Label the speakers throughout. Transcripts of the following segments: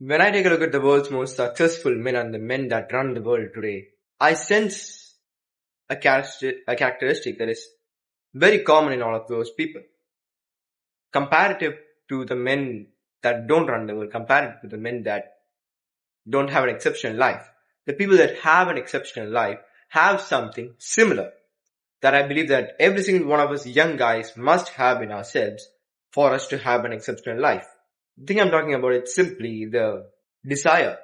Speaker 1: When I take a look at the world's most successful men and the men that run the world today, I sense a characteristic that is very common in all of those people. Comparative to the men that don't run the world, comparative to the men that don't have an exceptional life, the people that have an exceptional life have something similar that I believe that every single one of us young guys must have in ourselves for us to have an exceptional life. The thing I'm talking about is simply the desire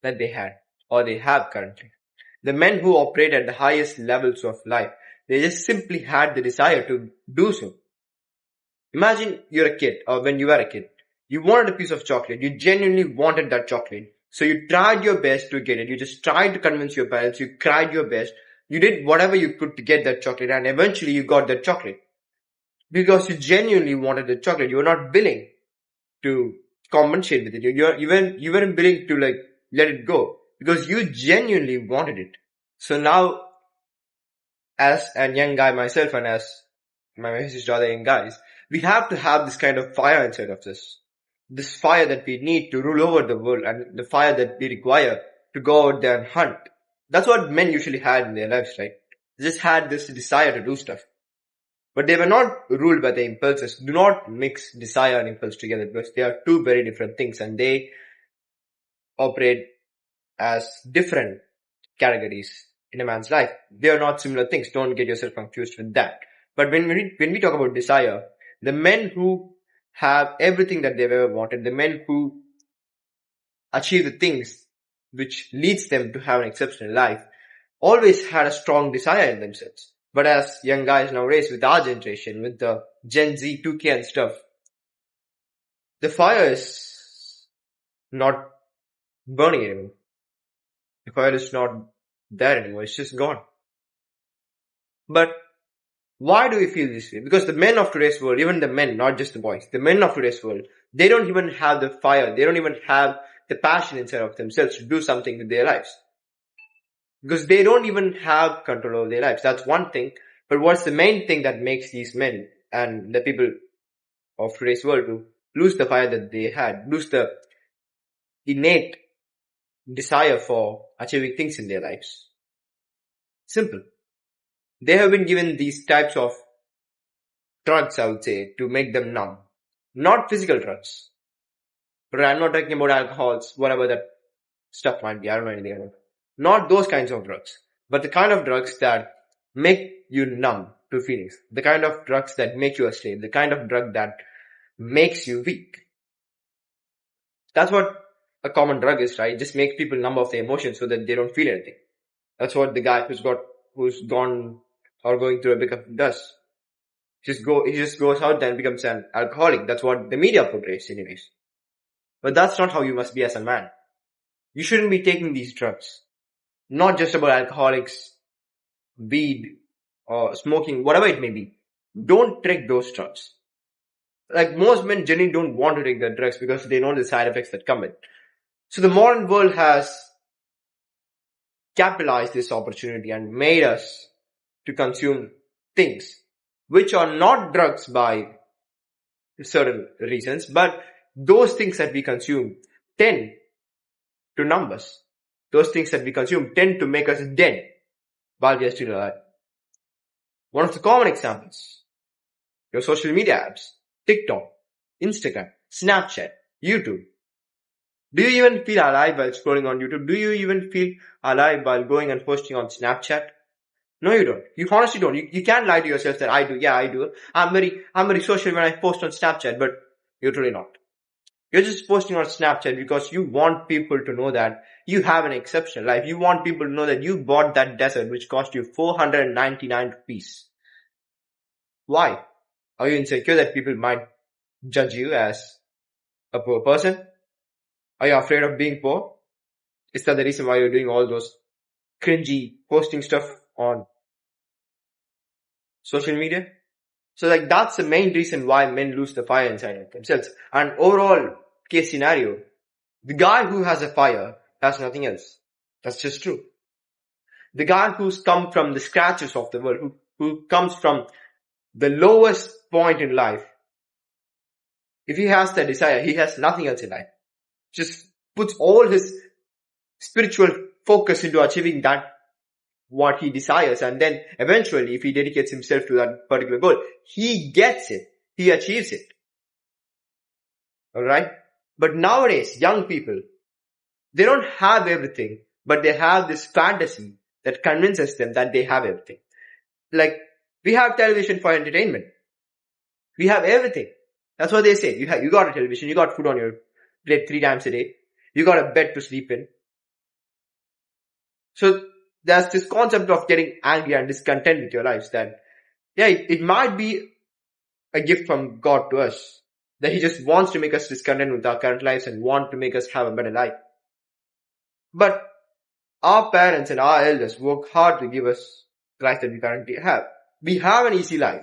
Speaker 1: that they had or they have currently. The men who operate at the highest levels of life, they just simply had the desire to do so. Imagine you're a kid, or when you were a kid, you wanted a piece of chocolate. You genuinely wanted that chocolate. So you tried your best to get it. You just tried to convince your parents. You tried your best. You did whatever you could to get that chocolate, and eventually you got that chocolate. Because you genuinely wanted the chocolate. You were not willing to compensate with it. You weren't willing to let it go. Because you genuinely wanted it. So now, as a young guy myself and as my message to other young guys, we have to have this kind of fire inside of us. This fire that we need to rule over the world and the fire that we require to go out there and hunt. That's what men usually had in their lives, right? They just had this desire to do stuff. But they were not ruled by the impulses. Do not mix desire and impulse together because they are two very different things and they operate as different categories in a man's life. They are not similar things. Don't get yourself confused with that. But when we talk about desire, the men who have everything that they've ever wanted, the men who achieve the things which leads them to have an exceptional life, always had a strong desire in themselves. But as young guys nowadays with our generation, with the Gen Z, 2K and stuff, the fire is not burning anymore. The fire is not there anymore. It's just gone. But why do we feel this way? Because the men of today's world, even the men, not just the boys, the men of today's world, they don't even have the fire. They don't even have the passion inside of themselves to do something with their lives. Because they don't even have control over their lives. That's one thing. But what's the main thing that makes these men and the people of today's world to lose the fire that they had, lose the innate desire for achieving things in their lives? Simple. They have been given these types of drugs, I would say, to make them numb. Not physical drugs. But I'm not talking about alcohols, whatever that stuff might be. I don't know anything about it. Not those kinds of drugs. But the kind of drugs that make you numb to feelings. The kind of drugs that make you a slave. The kind of drug that makes you weak. That's what a common drug is, right? It just makes people numb of their emotions so that they don't feel anything. That's what the guy who's gone or going through a breakup does. He just goes out there and becomes an alcoholic. That's what the media portrays anyways. But that's not how you must be as a man. You shouldn't be taking these drugs. Not just about alcoholics, weed, or smoking, whatever it may be. Don't take those drugs. Like most men generally don't want to take the drugs because they know the side effects that come with. So the modern world has capitalized this opportunity and made us to consume things which are not drugs by certain reasons, but those things that we consume tend to numb us. Those things that we consume tend to make us dead while we are still alive. One of the common examples, your social media apps, TikTok, Instagram, Snapchat, YouTube. Do you even feel alive while scrolling on YouTube? Do you even feel alive while going and posting on Snapchat? No, you don't. You honestly don't. You can't lie to yourself that I do. Yeah, I do. I'm very social when I post on Snapchat, but you're totally not. You're just posting on Snapchat because you want people to know that you have an exceptional life. You want people to know that you bought that desert which cost you 499 rupees. Why? Are you insecure that people might judge you as a poor person? Are you afraid of being poor? Is that the reason why you're doing all those cringy posting stuff on social media? So that's the main reason why men lose the fire inside of themselves. And overall case scenario, the guy who has a fire has nothing else. That's just true. The guy who's come from the scratches of the world, who comes from the lowest point in life, if he has that desire, he has nothing else in life. just puts all his spiritual focus into achieving that what he desires, and then eventually if he dedicates himself to that particular goal, he gets it, he achieves it. Alright? But nowadays, young people, they don't have everything, but they have this fantasy that convinces them that they have everything. Like, we have television for entertainment. We have everything. That's what they say. You got a television, you got food on your plate 3 times a day, you got a bed to sleep in. So there's this concept of getting angry and discontent with your lives that, yeah, it might be a gift from God to us, that he just wants to make us discontent with our current lives and want to make us have a better life. But our parents and our elders work hard to give us the life that we currently have. We have an easy life.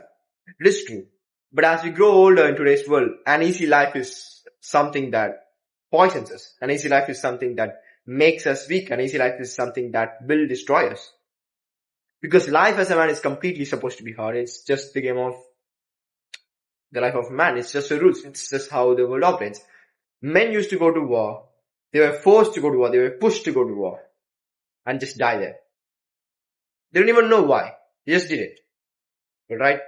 Speaker 1: It is true. But as we grow older in today's world, an easy life is something that poisons us. An easy life is something that makes us weak. An easy life is something that will destroy us. Because life as a man is completely supposed to be hard. It's just the game of the life of a man. It's just the rules. It's just how the world operates. Men used to go to war. They were forced to go to war. They were pushed to go to war and just die there. They don't even know why. They just did it. Right?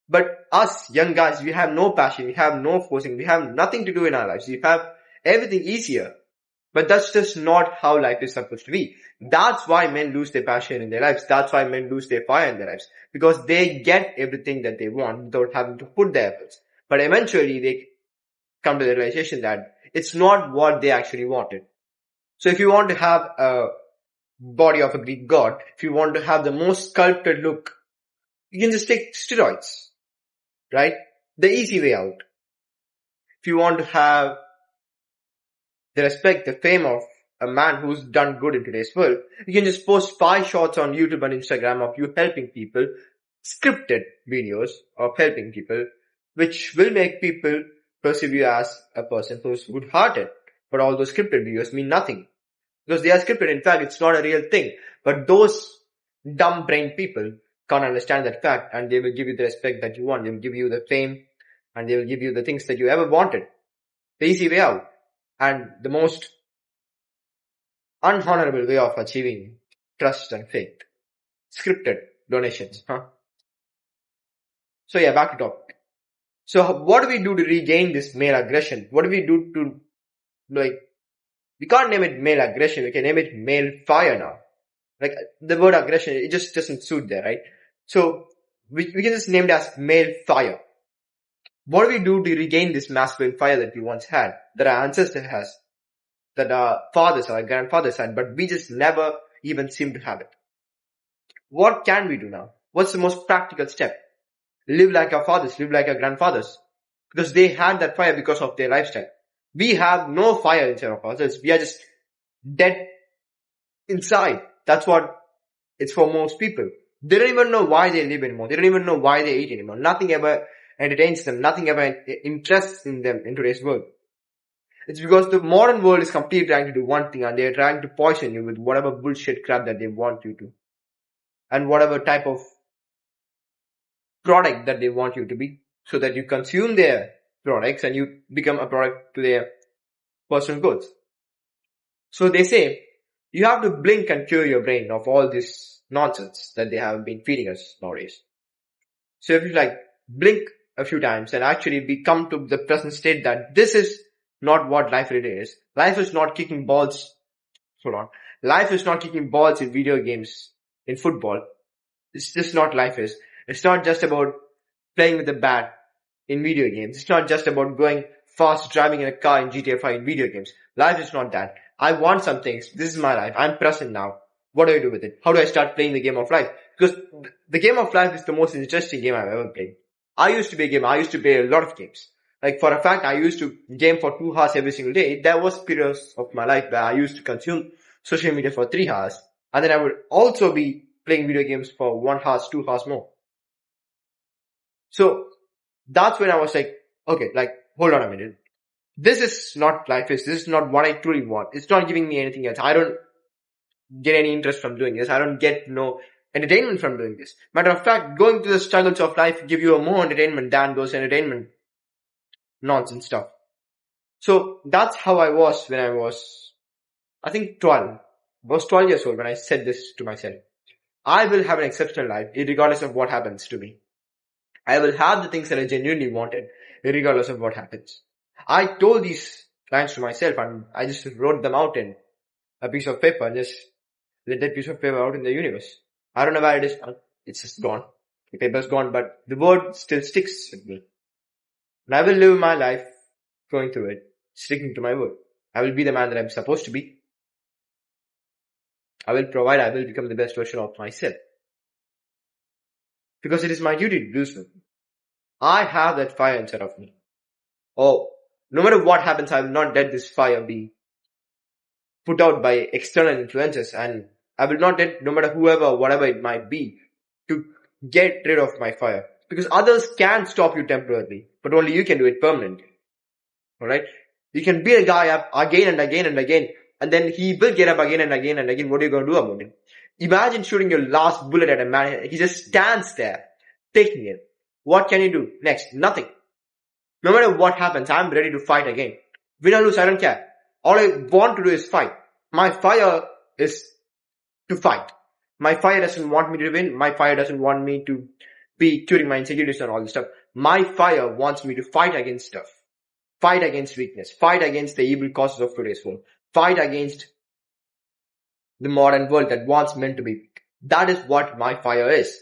Speaker 1: But us young guys, we have no passion. We have no forcing. We have nothing to do in our lives. We have everything easier. But that's just not how life is supposed to be. That's why men lose their passion in their lives. That's why men lose their fire in their lives. Because they get everything that they want without having to put their efforts. But eventually they come to the realization that it's not what they actually wanted. So if you want to have a body of a Greek god, if you want to have the most sculpted look, you can just take steroids. Right? The easy way out. If you want to have the respect, the fame of a man who's done good in today's world, you can just post 5 shots on YouTube and Instagram of you helping people, scripted videos of helping people, which will make people perceive you as a person who's good-hearted. But all those scripted videos mean nothing. Because they are scripted. In fact, it's not a real thing. But those dumb-brained people can't understand that fact, and they will give you the respect that you want. They will give you the fame, and they will give you the things that you ever wanted. The easy way out. And the most unhonorable way of achieving trust and faith. Scripted donations. So yeah, back to topic. So what do we do to regain this male aggression? What do we do to, we can't name it male aggression, we can name it male fire now. Like, the word aggression, it just doesn't suit there, right? So, we can just name it as male fire. What do we do to regain this masculine fire that we once had, that our ancestors has, that our fathers, our grandfathers had, but we just never even seem to have it? What can we do now? What's the most practical step? Live like our fathers, live like our grandfathers. Because they had that fire because of their lifestyle. We have no fire inside of ourselves. We are just dead inside. That's what it's for most people. They don't even know why they live anymore. They don't even know why they eat anymore. Nothing ever entertains them. Nothing ever interests in them in today's world. It's because the modern world is completely trying to do one thing, and they're trying to poison you with whatever bullshit crap that they want you to. And whatever type of product that they want you to be. So that you consume their products and you become a product to their personal goals. So they say, you have to blink and cure your brain of all this nonsense that they have been feeding us nowadays. So if you blink a few times and actually come to the present state that this is not what life really is. Life is not kicking balls. Life is not kicking balls in video games, in football. It's just not life is. It's not just about playing with the bat in video games. It's not just about going fast driving in a car in GTA 5 in video games. Life is not that. I want some things. This is my life. I'm present now. What do I do with it? How do I start playing the game of life? Because the game of life is the most interesting game I've ever played. I used to be a gamer. I used to play a lot of games. For a fact, I used to game for 2 hours every single day. There was periods of my life where I used to consume social media for 3 hours. And then I would also be playing video games for 1 hour, 2 hours more. So that's when I was okay, hold on a minute. This is not life. This is not what I truly want. It's not giving me anything else. I don't get any interest from doing this. I don't get no entertainment from doing this. Matter of fact, going through the struggles of life give you a more entertainment than those entertainment nonsense stuff. So that's how I was when I was, I think 12. I was 12 years old when I said this to myself. I will have an exceptional life, regardless of what happens to me. I will have the things that I genuinely wanted, regardless of what happens. I told these lines to myself and I just wrote them out in a piece of paper and just let that piece of paper out in the universe. I don't know where it is now. It's just gone. The paper's gone, but the word still sticks with me. And I will live my life going through it, sticking to my word. I will be the man that I'm supposed to be. I will provide, I will become the best version of myself. Because it is my duty to do so. I have that fire inside of me. Oh, no matter what happens, I will not let this fire be put out by external influences, and I will not let, no matter whoever, whatever it might be, to get rid of my fire. Because others can stop you temporarily, but only you can do it permanently. Alright? You can beat a guy up again and again and again, and then he will get up again and again and again. What are you going to do about it? Imagine shooting your last bullet at a man. He just stands there, taking it. What can you do next? Nothing. No matter what happens, I'm ready to fight again. Win or lose, I don't care. All I want to do is fight. My fire is to fight. My fire doesn't want me to win. My fire doesn't want me to be curing my insecurities and all this stuff. My fire wants me to fight against stuff. Fight against weakness. Fight against the evil causes of today's world. Fight against the modern world that wants men to be weak. That is what my fire is.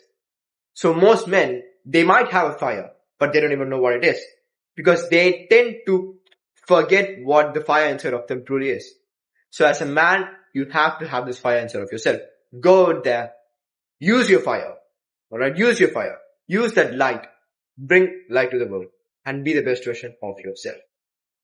Speaker 1: So most men, they might have a fire, but they don't even know what it is. Because they tend to forget what the fire inside of them truly is. So as a man, you have to have this fire inside of yourself. Go out there. Use your fire. Alright? Use your fire. Use that light. Bring light to the world. And be the best version of yourself.